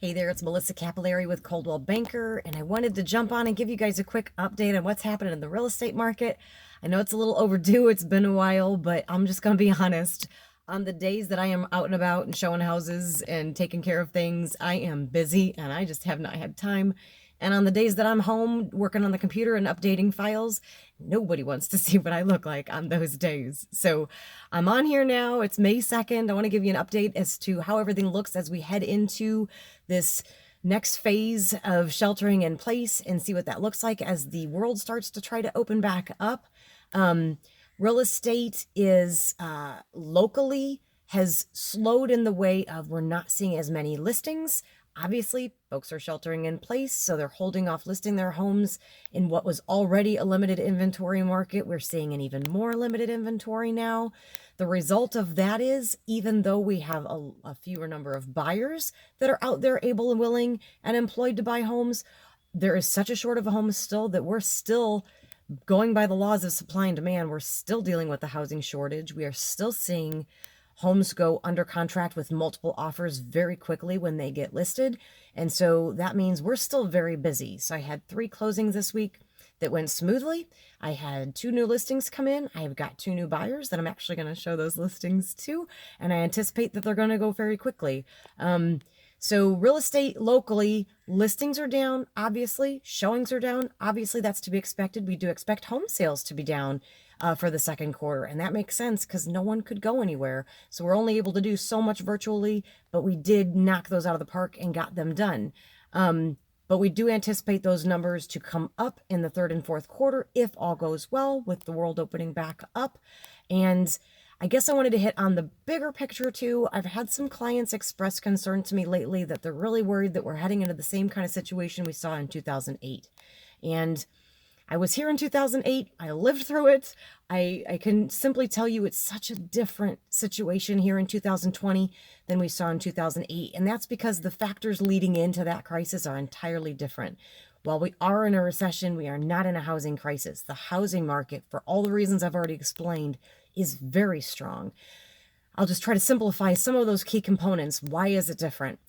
Hey there, it's Melissa Capillari with Coldwell Banker, and I wanted to jump on and give you guys a quick update on what's happening in the real estate market. I know it's a little overdue, it's been a while, but I'm just going to be honest. On the days that I am out and about and showing houses and taking care of things, I am busy and I just have not had time. And on the days that I'm home working on the computer and updating files, nobody wants to see what I look like on those days. So I'm on here now. It's May 2nd. I want to give you an update as to how everything looks as we head into this next phase of sheltering in place and see what that looks like as the world starts to try to open back up. Um, Real estate is locally has slowed in the way of we're not seeing as many listings. Obviously, folks are sheltering in place, so they're holding off listing their homes in what was already a limited inventory market. We're seeing an even more limited inventory now. The result of that is, even though we have a fewer number of buyers that are out there able and willing and employed to buy homes, there is such a short of homes still that we're still going by the laws of supply and demand. We're still dealing with the housing shortage. We are still seeing homes go under contract with multiple offers very quickly when they get listed. And so that means we're still very busy. So I had 3 closings this week that went smoothly. I had 2 new listings come in. I've got 2 new buyers that I'm actually going to show those listings to. And I anticipate that they're going to go very quickly. So real estate locally, listings are down, obviously. Showings are down. Obviously, that's to be expected. We do expect home sales to be down for the second quarter. And that makes sense because no one could go anywhere. So we're only able to do so much virtually, but we did knock those out of the park and got them done. But we do anticipate those numbers to come up in the third and fourth quarter if all goes well with the world opening back up. And I guess I wanted to hit on the bigger picture too. I've had some clients express concern to me lately that they're really worried that we're heading into the same kind of situation we saw in 2008. And I was here in 2008. I lived through it. I can simply tell you it's such a different situation here in 2020 than we saw in 2008. And that's because the factors leading into that crisis are entirely different. While we are in a recession, we are not in a housing crisis. The housing market, for all the reasons I've already explained, is very strong. I'll just try to simplify some of those key components. Why is it different?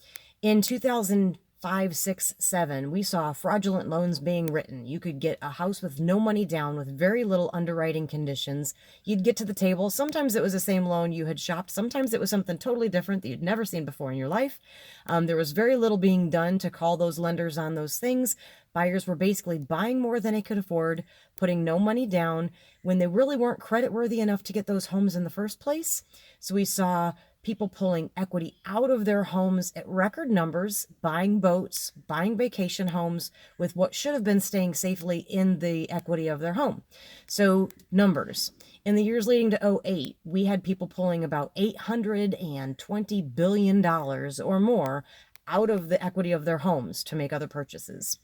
In 2005, 6, 7, we saw fraudulent loans being written. You could get a house with no money down with very little underwriting conditions. You'd get to the table. Sometimes it was the same loan you had shopped. Sometimes it was something totally different that you'd never seen before in your life. There was very little being done to call those lenders on those things. Buyers were basically buying more than they could afford, putting no money down when they really weren't creditworthy enough to get those homes in the first place. So we saw people pulling equity out of their homes at record numbers, buying boats, buying vacation homes with what should have been staying safely in the equity of their home. So numbers. In the years leading to '08, we had people pulling about $820 billion or more out of the equity of their homes to make other purchases.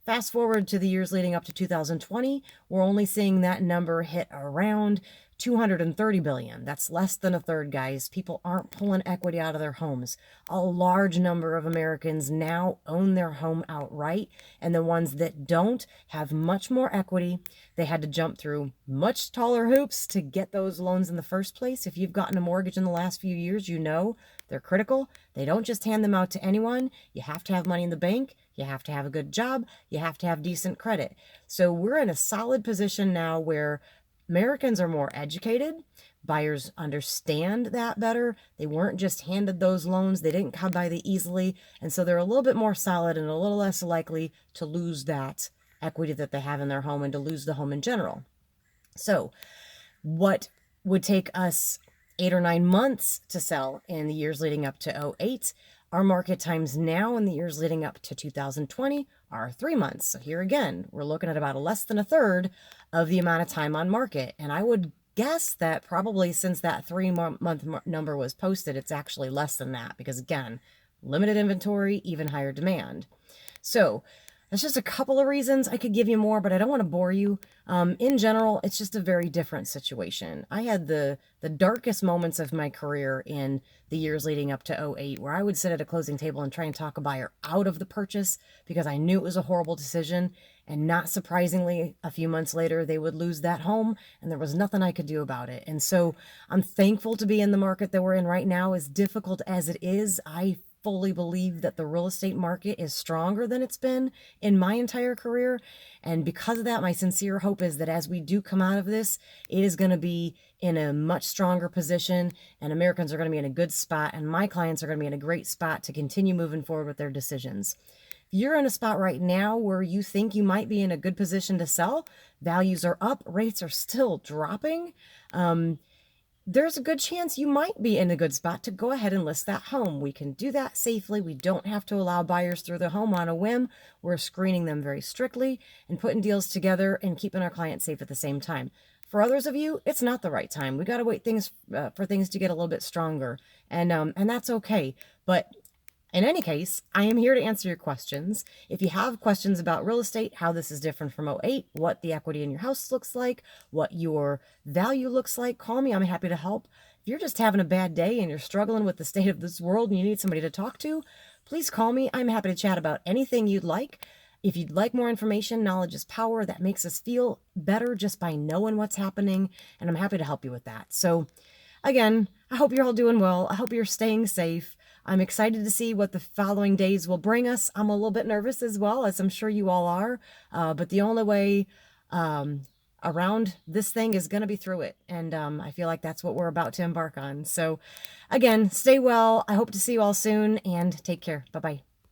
Fast forward to the years leading up to 2020, we're only seeing that number hit around 230 billion. That's less than a third, guys. People aren't pulling equity out of their homes. A large number of Americans now own their home outright, and the ones that don't have much more equity. They had to jump through much taller hoops to get those loans in the first place. If you've gotten a mortgage in the last few years, you know they're critical. They don't just hand them out to anyone. You have to have money in the bank. You have to have a good job. You have to have decent credit. So we're in a solid position now where Americans are more educated. Buyers understand that better. They weren't just handed those loans. They didn't come by the easily. And so they're a little bit more solid and a little less likely to lose that equity that they have in their home and to lose the home in general. So what would take us 8 or 9 months to sell in the years leading up to '08, our market times now in the years leading up to 2020 are 3 months. So here again, we're looking at about less than a third of the amount of time on market. And I would guess that probably since that 3-month number was posted, it's actually less than that because again, limited inventory, even higher demand. So that's just a couple of reasons. I could give you more, but I don't want to bore you. In general, it's just a very different situation. I had the darkest moments of my career in the years leading up to '08, where I would sit at a closing table and try and talk a buyer out of the purchase because I knew it was a horrible decision. And not surprisingly, a few months later, they would lose that home and there was nothing I could do about it. And so I'm thankful to be in the market that we're in right now. As difficult as it is, I fully believe that the real estate market is stronger than it's been in my entire career. And because of that, my sincere hope is that as we do come out of this, it is going to be in a much stronger position, and Americans are going to be in a good spot, and my clients are going to be in a great spot to continue moving forward with their decisions. If you're in a spot right now where you think you might be in a good position to sell, values are up, rates are still dropping, there's a good chance you might be in a good spot to go ahead and list that home. We can do that safely. We don't have to allow buyers through the home on a whim. We're screening them very strictly and putting deals together and keeping our clients safe at the same time. For others of you, it's not the right time. We got to wait for things to get a little bit stronger, and that's okay. But in any case, I am here to answer your questions. If you have questions about real estate, how this is different from '08, what the equity in your house looks like, what your value looks like, call me. I'm happy to help. If you're just having a bad day and you're struggling with the state of this world and you need somebody to talk to, please call me. I'm happy to chat about anything you'd like. If you'd like more information, knowledge is power. That makes us feel better just by knowing what's happening, and I'm happy to help you with that. So again, I hope you're all doing well. I hope you're staying safe. I'm excited to see what the following days will bring us. I'm a little bit nervous as well, as I'm sure you all are. But the only way around this thing is going to be through it. And I feel like that's what we're about to embark on. So again, stay well. I hope to see you all soon, and take care. Bye-bye.